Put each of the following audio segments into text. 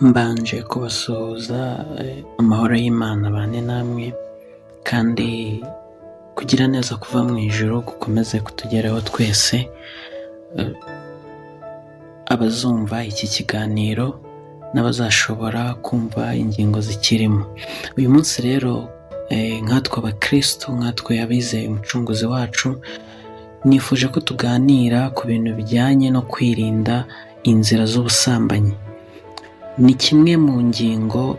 Mbanje kubasuhuza amahoro y'Imana abane namwe kandi kugira neza kuva mu ijuru gukomeze kutugeraho twese abazumva iki kiganiro n'abazashobora kumva ingingo zikirimo. Uyu munsi rero nkatwe abakristo, nkatwe abizeye umucunguzi wacu, nifuje ko tuganira ku bintu bijyanye no kwirinda inzira z'ubusambanyi. Ni kimwe mu ngingo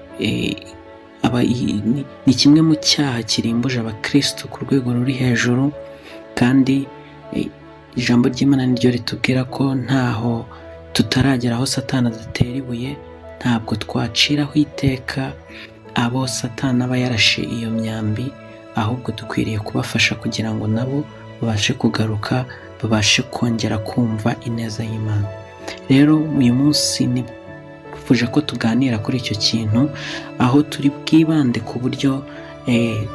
ni kimwe mu cyaha kirimbuje abakristo ku rwego ruri hejuru, kandi ijambo ry'Imana niryo ritubwira ko ntaho tutaragera aho Satani adatera ibuye, ntabwo twaciraho iteka abo Satani aba yarashe iyo myambi, ahubwo dukwiriye kubafasha kugira ngo nabo babashe kugaruka, babashe kongera kumva ineza y'Imana. Rero uyu munsi nifuje ko tuganira kuri icyo kintu, aho turi bwibande ku buryo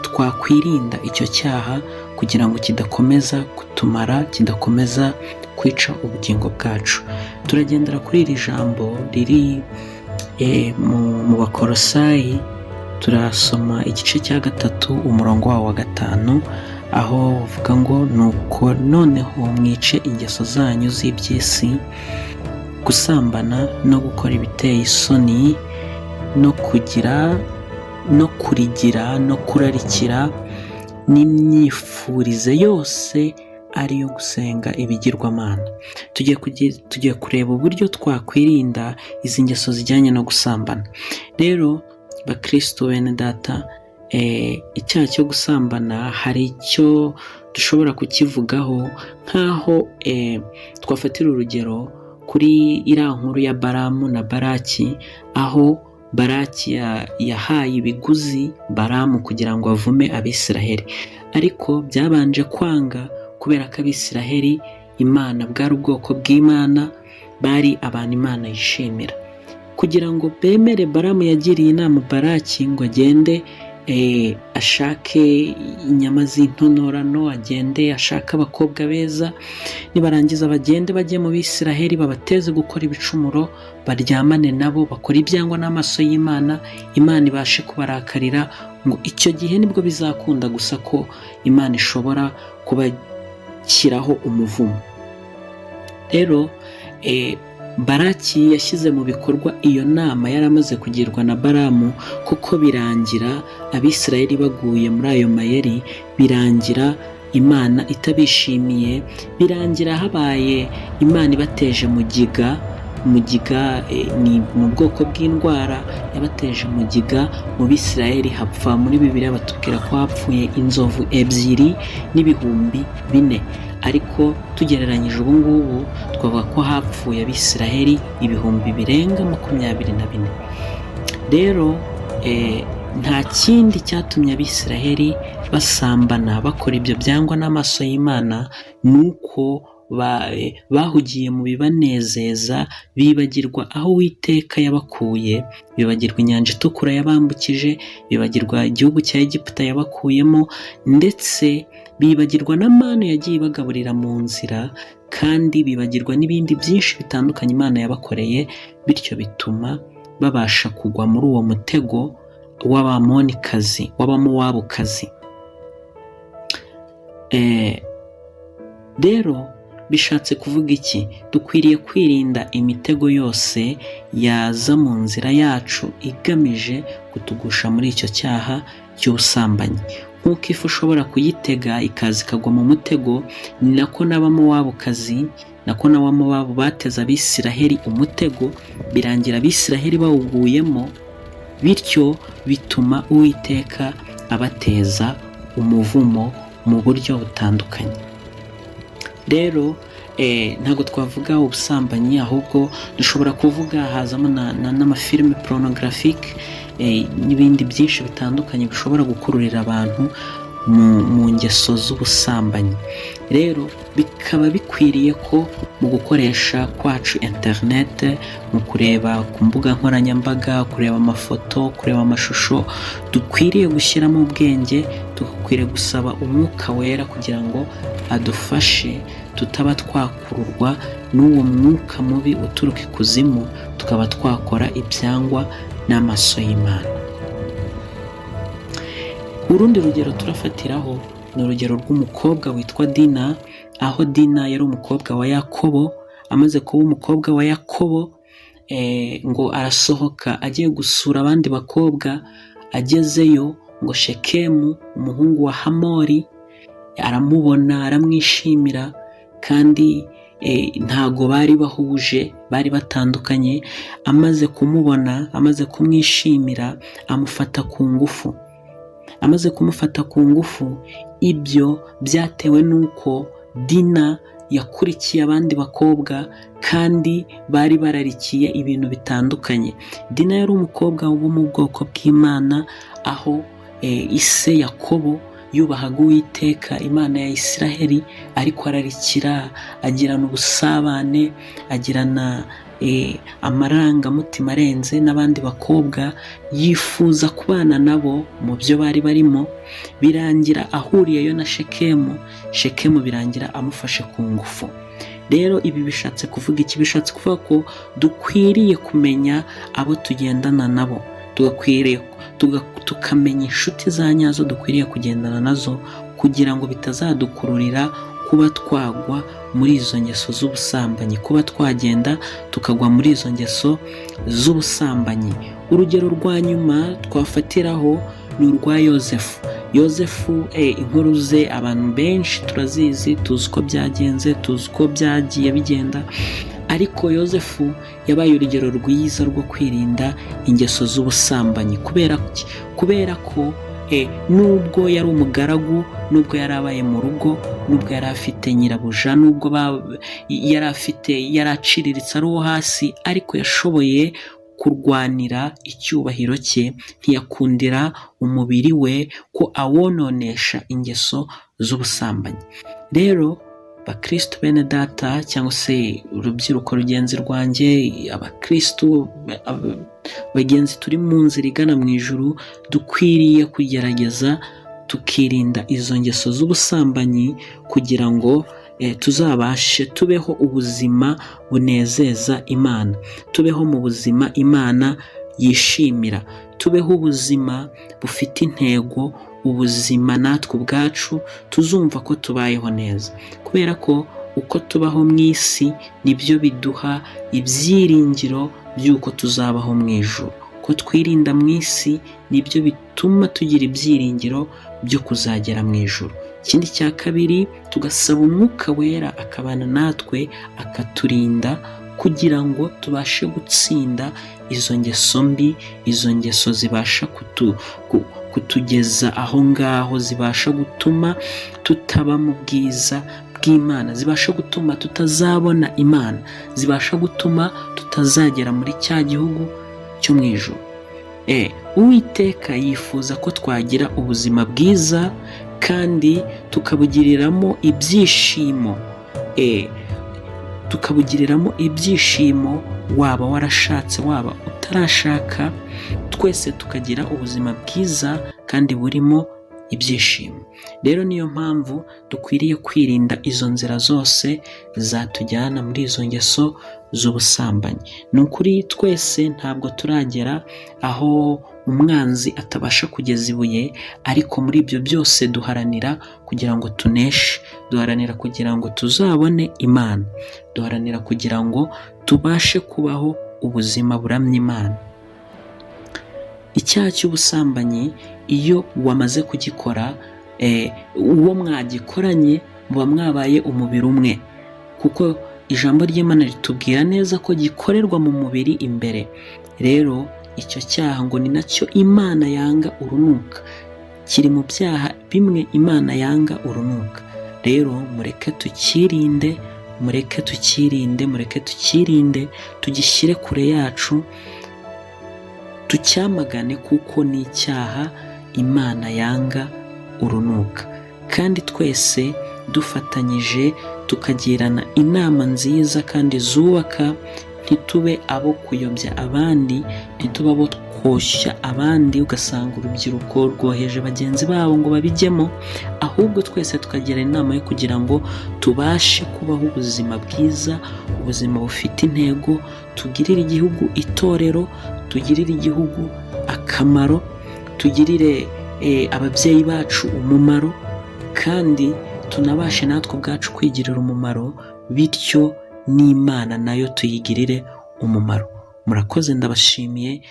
twakwirinda icyo cyaha kugira ngo kidakomeza kutumara, kidakomeza kwica ubugingo bwacu. Turagendera kuri iri jambo riri mu Bakolosayi, turasoma igice cya 3 umurongo wawo wa 5, aho uvuga ngo nuko noneho mwice ingeso zanyu z'iby'isi, gusambana no gukora ibiteye isoni, no kurigira no kurarikira, n'imyifurize yose ariyo gusenga ibigirwamana. Tugiye kureba uburyo twakwirinda izi ngeso zijyanye no gusambana. Rero bakristo bene data, icyaha cyo gusambana hari icyo dushobora kukivugaho, nk'aho twafatira urugero kuri iriya nkuru ya Balamu na Balaki, aho Balaki yahaye ibiguzi Balamu kugira ngo avume Abisiraheli, ariko byabanje kwanga kubera ko Abisiraheli Imana bwari ubwoko bw'Imana, bari abantu Imana yishimira. Kugira ngo bemere, Balamu yagiriye inama Balaki ngo agende ashake inyama z'intonorano, agende ashake abakobwa beza, nibarangiza bagende bajye mu Bisiraheli babateze gukora ibicumuro, baryamane nabo, bakora ibyangwa n'amaso y'Imana, Imana ibashe kubarakarira, ngo icyo gihe nibwo bizakunda gusa ko Imana ishobora kubashyiraho umuvumo. Rero Balaki yashyize mu bikorwa iyo nama yari amaze kugirwa na Balamu, kuko birangira Abisiraheli baguye muri ayo mayeri, birangira Imana itabishimiye, birangira habaye Imana ibateje mugiga. Mugiga ni mu bwoko bw'indwara yabateje mugiga mu Bisiraheli, hapfa muri Bibiliya batubwira ko hapfuye inzovu 2 n'ibihumbi 4, ariko tugereranyije ubu ngubu twavuga ko hapfuye Abisiraheli ibihumbi birenga 24. Rero nta kindi cyatumye Abisiraheli basambana, bakora ibyo byangwa n'amaso y'Imana, nuko bahugiye mu bibanezeza, bibagirwa aho Uwiteka yabakuye, bibagirwa inyanja itukura yabambukije, bibagirwa igihugu cya Egiputa yabakuyemo, ndetse bibagirwa n'amanu yagiye bagaburira mu nzira, kandi bibagirwa n'ibindi byinshi bitandukanye Imana yabakoreye, bityo bituma babasha kugwa muri uwo mutego w'Abamonikazi, w'Abamowabukazi. Rero bishatse kuvuga iki? Dukwiriye kwirinda imitego yose yaza mu nzira yacu igamije kutugusha muri icyo cyaha cy'ubusambanyi. Nk'uko ifu ushobora kuyitega ikaza ikagwa mu mutego, ni nako n'Abamowabukazi, nako n'Abamowabu bateze Abisiraheli umutego, birangira Abisiraheli bawuguyemo, bityo bituma Uwiteka abateza umuvumo mu buryo butandukanye. Rero ntabwo twavuga ubusambanyi, ahubwo dushobora kuvuga hazamo n'amafilime pornographique n'ibindi byinshi bitandukanye bishobora gukururira abantu mu ngeso z'ubusambanyi. Rero bikaba bikwiriye ko mu gukoresha kwacu interinete, mu kureba ku mbuga nkoranyambaga, kureba amafoto, kureba amashusho, dukwiriye gushyiramo ubwenge, dukwiriye gusaba Umwuka Wera kugira ngo adufashe tutaba twakururwa n'uwo mwuka mubi uturuka ikuzimu, tukaba twakora ibyangwa n'amaso y'Imana. Urundi rugero turafatiraho ni urugero rw'umukobwa witwa Dina, aho Dina yari umukobwa wa Yakobo. Amaze kuba umukobwa wa Yakobo, ngo arasohoka agiye gusura abandi bakobwa. Agezeyo ngo Shekemu, umuhungu wa Hamori, aramubona, aramwishimira, kandi ntago bari bahuje, bari batandukanye. Amaze kumubona, amaze kumwishimira, amufata ku ngufu. Amaze kumufata ku ngufu, ibyo byatewe n'uko Dina yakurikiye abandi bakobwa kandi bari bararikiye ibintu bitandukanye. Dina yari umukobwa wo mu bwoko bw'Imana, aho ise Yakobo yubahaga Uwiteka Imana ya Isiraheli, ariko ararikira, agirana ubusabane, agirana amarangamutima arenze n'abandi bakobwa, yifuza kubana nabo mu byo bari barimo. Birangira ahuriyeyo na Shekemu. Shekemu birangira amufashe ku ngufu. Rero ibi bishatse kuvuga iki? Bishatse kuvuga ko dukwiriye kumenya abo tugendana nabo, tukamenya inshuti za nyazo dukwiriye kugendana nazo, kugira ngo bitazadukururira kuba twagwa muri izo ngeso z'ubusambanyi, kuba twagenda tukagwa muri izo ngeso z'ubusambanyi. Urugero rwa nyuma twafatiraho ni urwa Yozefu. Yozefu, inkuru ze abantu benshi turazizi, tuzi uko byagenze, tuzi uko byagiye bigenda, ariko Yozefu yabaye urugero rwiza rwo kwirinda ingeso z'ubusambanyi. Kubera ko nubwo yari umugaragu, nubwo yari abaye mu rugo, nubwo yari afite nyirabuja, nubwo yari aciriritse ari uwo hasi, ariko yashoboye kurwanira icyubahiro cye, ntiyakundira umubiri we ko awononesha ingeso z'ubusambanyi. Rero bakristo bene data, cyangwa se urubyiruko rugenzi rwanjye, abakristo bagenzi turi mu nzira igana mu ijuru, dukwiriye kugerageza tukirinda izo ngeso z'ubusambanyi, kugira ngo tuzabashe tubeho ubuzima bunezeza Imana, tubeho mu buzima Imana yishimira, tubeho ubuzima bufite intego, ubuzima natwe ubwacu tuzumva ko tubayeho neza. Kubera ko uko tubaho mu isi nibyo biduha ibyiringiro by'uko tuzabaho mu ijuru. Ko twirinda mu isi nibyo bituma tugira ibyiringiro byo kuzagera mu ijuru. Ikindi cya kabiri, tugasaba Umwuka Wera akabana natwe, akaturinda, kugira ngo tubashe gutsinda izo ngeso mbi, izo ngeso zibasha kutugeza aho ngaho, zibasha gutuma tutaba mu bwiza bw'Imana, zibasha gutuma tutazabona Imana, zibasha gutuma tutazagera muri cya gihugu cyo mu ijuru. Uwiteka yifuza ko twagira ubuzima bwiza kandi tukabugiriramo ibyishimo, waba warashatse, waba utarashaka, twese tukagira ubuzima bwiza kandi burimo ibyishimo. Rero niyo mpamvu dukwiriye kwirinda izo nzira zose zatujyana muri izo ngeso z'ubusambanyi. Ni ukuri twese ntabwo turagera aho umwanzi atabasha kugeza ibuye, ariko muri ibyo byose duharanira kugira ngo tuneshe, duharanira kugira ngo tuzabone Imana, duharanira kugira ngo tubashe kubaho ubuzima buramya Imana. Icyaha cy'ubusambanyi iyo wamaze kugikora, uwo mwagikoranye muba mwabaye umubiri umwe, kuko ijambo ry'Imana ritubwira neza ko gikorerwa mu mubiri imbere. Rero icyo cyaha ngo ni nacyo Imana yanga urunuka, kiri mu byaha bimwe Imana yanga urunuka. Rero mureke tukirinde, tugishyire kure yacu, tucyamagane, kuko ni icyaha Imana yanga urunuka, kandi twese dufatanyije tukagirana inama nziza kandi zubaka, ntitube abo kuyobya abandi, ntitube abo koshya abandi ugasanga urubyiruko rwoheje bagenzi babo ngo babijyemo, ahubwo twese tukagira inama yo kugira ngo tubashe kubaho ubuzima bwiza, ubuzima bufite intego, tugirire igihugu itorero, tugirire igihugu akamaro, tugirire ababyeyi bacu umumaro, kandi tunabashe natwe ubwacu kwigirira umumaro, bityo n'Imana nayo tuyigirire umumaro. Murakoze, ndabashimiye.